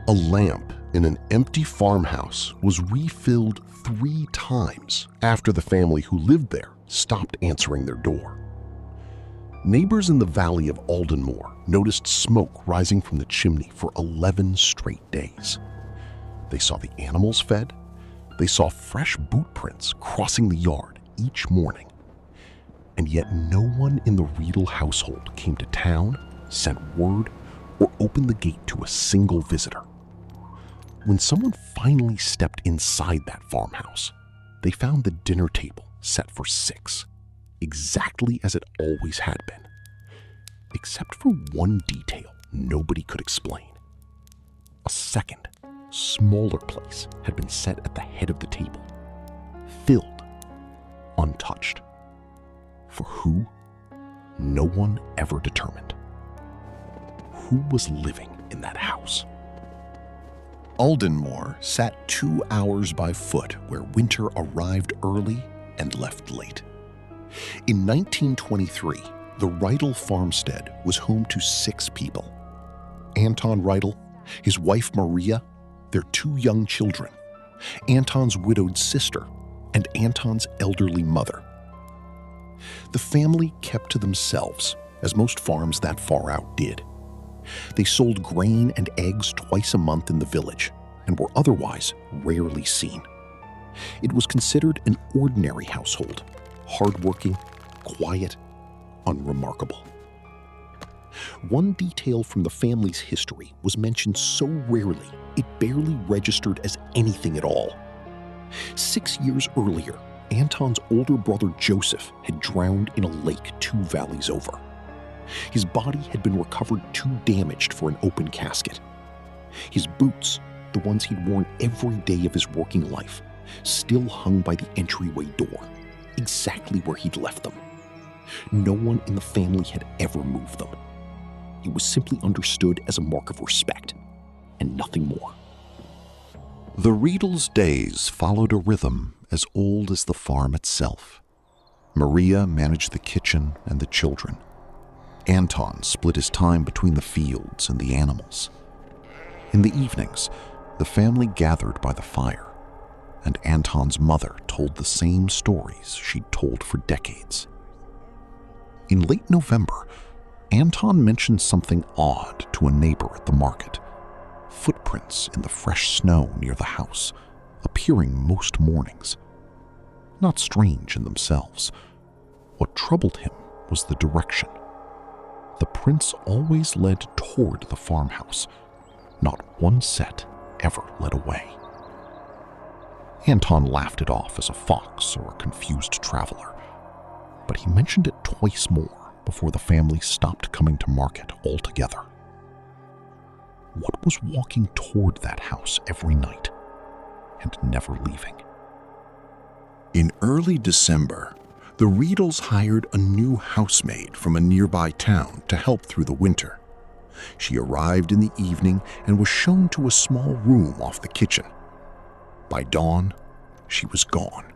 A lamp in an empty farmhouse was refilled 3 times after the family who lived there stopped answering their door. Neighbors in the valley of Aldenmoor noticed smoke rising from the chimney for 11 straight days. They saw the animals fed. They saw fresh boot prints crossing the yard each morning. And yet no one in the Riedel household came to town, sent word, or opened the gate to a single visitor. When someone finally stepped inside that farmhouse, they found the dinner table set for 6, exactly as it always had been, except for one detail nobody could explain. A second, smaller place had been set at the head of the table, filled, untouched. For who? No one ever determined. Who was living in that house? Aldenmoor sat 2 hours by foot where winter arrived early and left late. In 1923, the Riedel farmstead was home to 6 people. Anton Riedel, his wife Maria, their 2 young children, Anton's widowed sister, and Anton's elderly mother. The family kept to themselves, as most farms that far out did. They sold grain and eggs twice a month in the village and were otherwise rarely seen. It was considered an ordinary household, hardworking, quiet, unremarkable. One detail from the family's history was mentioned so rarely it barely registered as anything at all. 6 years earlier, Anton's older brother Josef had drowned in a lake 2 valleys over. His body had been recovered too damaged for an open casket. His boots, the ones he'd worn every day of his working life, still hung by the entryway door, exactly where he'd left them. No one in the family had ever moved them. It was simply understood as a mark of respect, and nothing more. The Riedel's days followed a rhythm as old as the farm itself. Maria managed the kitchen and the children. Anton split his time between the fields and the animals. In the evenings, the family gathered by the fire, and Anton's mother told the same stories she'd told for decades. In late November, Anton mentioned something odd to a neighbor at the market. Footprints in the fresh snow near the house, appearing most mornings. Not strange in themselves. What troubled him was the direction. The prints always led toward the farmhouse. Not one set ever led away. Anton laughed it off as a fox or a confused traveler, but he mentioned it twice more before the family stopped coming to market altogether. What was walking toward that house every night and never leaving? In early December, the Riedels hired a new housemaid from a nearby town to help through the winter. She arrived in the evening and was shown to a small room off the kitchen. By dawn, she was gone,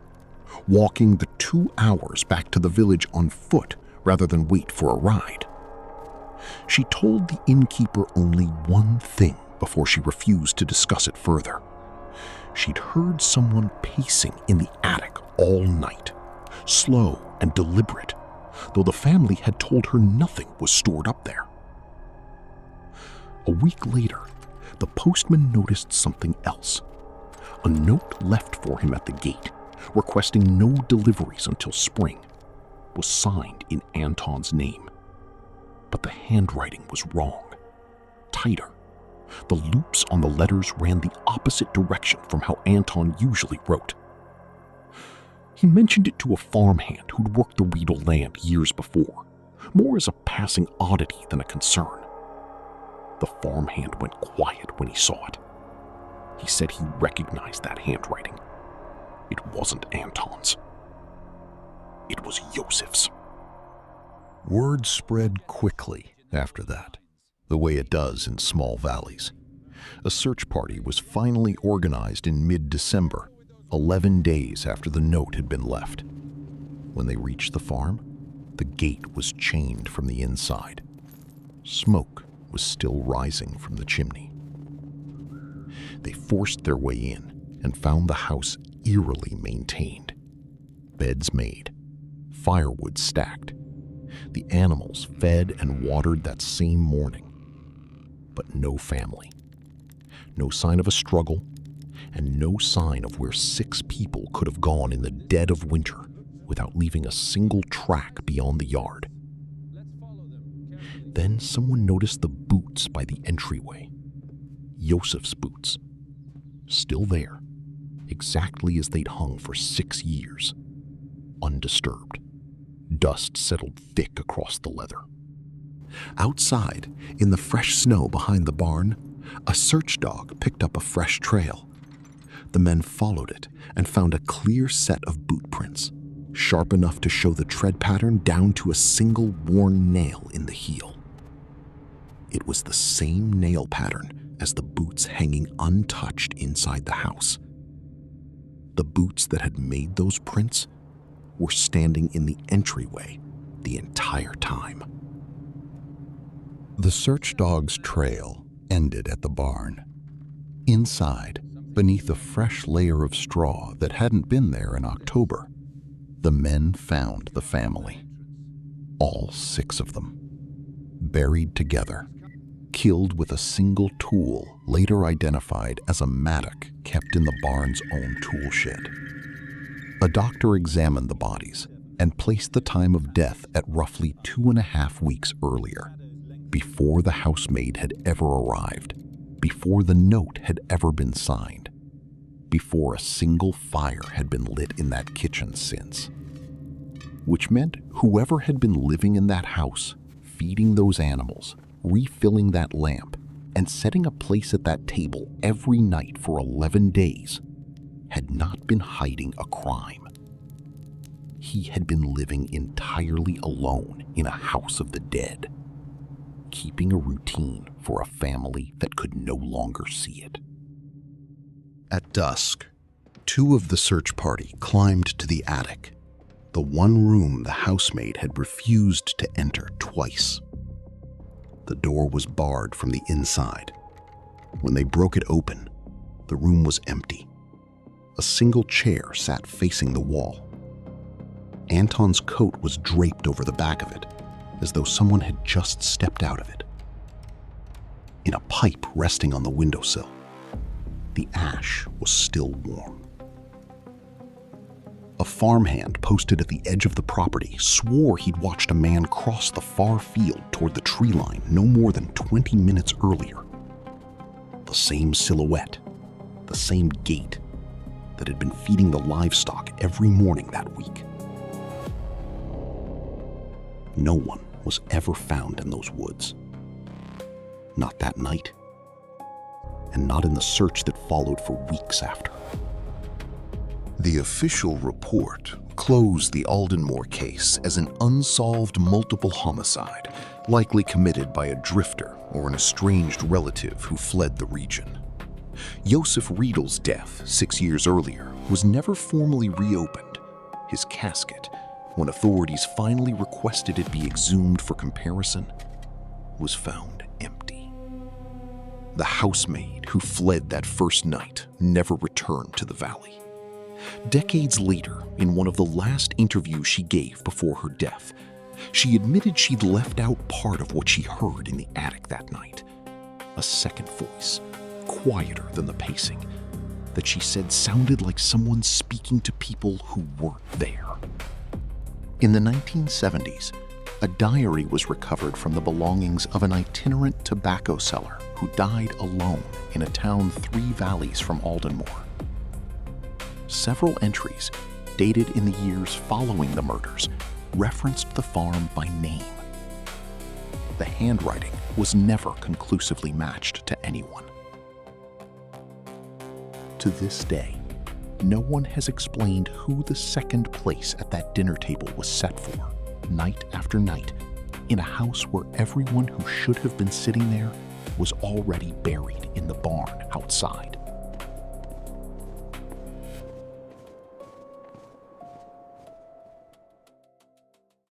walking the 2 hours back to the village on foot rather than wait for a ride. She told the innkeeper only one thing before she refused to discuss it further. She'd heard someone pacing in the attic all night, slow and deliberate, though the family had told her nothing was stored up there. A week later, the postman noticed something else. A note left for him at the gate, requesting no deliveries until spring, was signed in Anton's name. But the handwriting was wrong, tighter. The loops on the letters ran the opposite direction from how Anton usually wrote. He mentioned it to a farmhand who'd worked the Riedel land years before, more as a passing oddity than a concern. The farmhand went quiet when he saw it. He said he recognized that handwriting. It wasn't Anton's. It was Josef's. Word spread quickly after that, the way it does in small valleys. A search party was finally organized in mid-December, 11 days after the note had been left. When they reached the farm, the gate was chained from the inside. Smoke was still rising from the chimney. They forced their way in and found the house eerily maintained. Beds made, firewood stacked. The animals fed and watered that same morning. But no family. No sign of a struggle, and no sign of where 6 people could have gone in the dead of winter without leaving a single track beyond the yard. Then someone noticed the boots by the entryway. Josef's boots. Still there, exactly as they'd hung for 6 years. Undisturbed. Dust settled thick across the leather. Outside, in the fresh snow behind the barn, a search dog picked up a fresh trail. The men followed it and found a clear set of boot prints, sharp enough to show the tread pattern down to a single worn nail in the heel. It was the same nail pattern as the boots hanging untouched inside the house. The boots that had made those prints were standing in the entryway the entire time. The search dog's trail ended at the barn. Inside, beneath a fresh layer of straw that hadn't been there in October, the men found the family. All 6 of them, buried together, killed with a single tool later identified as a mattock kept in the barn's own tool shed. A doctor examined the bodies and placed the time of death at roughly 2.5 weeks earlier, before the housemaid had ever arrived, before the note had ever been signed, before a single fire had been lit in that kitchen since. Which meant whoever had been living in that house, feeding those animals, refilling that lamp, and setting a place at that table every night for 11 days, had not been hiding a crime. He had been living entirely alone in a house of the dead, keeping a routine for a family that could no longer see it. At dusk, 2 of the search party climbed to the attic, the one room the housemaid had refused to enter twice. The door was barred from the inside. When they broke it open, the room was empty. A single chair sat facing the wall. Anton's coat was draped over the back of it, as though someone had just stepped out of it. In a pipe resting on the windowsill, the ash was still warm. A farmhand posted at the edge of the property swore he'd watched a man cross the far field toward the tree line no more than 20 minutes earlier. The same silhouette, the same gait that had been feeding the livestock every morning that week. No one was ever found in those woods. Not that night, and not in the search that followed for weeks after. The official report closed the Aldenmoor case as an unsolved multiple homicide, likely committed by a drifter or an estranged relative who fled the region. Josef Riedel's death 6 years earlier was never formally reopened. His casket, when authorities finally requested it be exhumed for comparison, was found empty. The housemaid who fled that first night never returned to the valley. Decades later, in one of the last interviews she gave before her death, she admitted she'd left out part of what she heard in the attic that night. A second voice, quieter than the pacing, that she said sounded like someone speaking to people who weren't there. In the 1970s, a diary was recovered from the belongings of an itinerant tobacco seller who died alone in a town 3 valleys from Aldenmoor. Several entries, dated in the years following the murders, referenced the farm by name. The handwriting was never conclusively matched to anyone. To this day, no one has explained who the second place at that dinner table was set for, night after night, in a house where everyone who should have been sitting there was already buried in the barn outside.